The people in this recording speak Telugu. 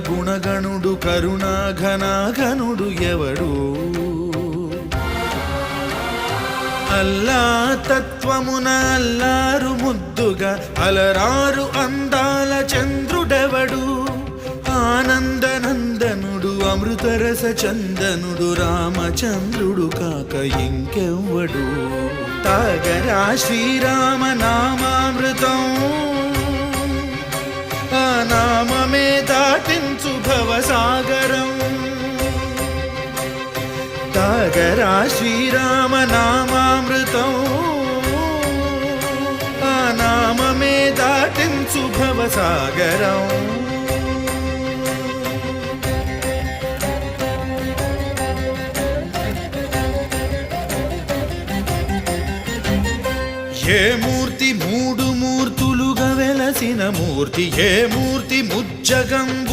గుణగణుడు కరుణాఘనాఘనుడు ఎవడు అల్లా తత్వమున అల్లారు ముద్దుగా అలరారు అందాల చంద్రుడెవడు ఆనందనందనుడు అమృతరస చందనుడు రామచంద్రుడు కాక ఇంకెవ్వడు తాగరా శ్రీరామ నామామృతం ఆ నామమే దాటించు భవసాగరం తాగరా శ్రీరామ నామామృతం ఆ నామమే దాటించు భవసాగరం ఏ మూర్తి మూడు మూర్తులుగా వెలసిన మూర్తి ఏ మూర్తి ముజ్జగంబుల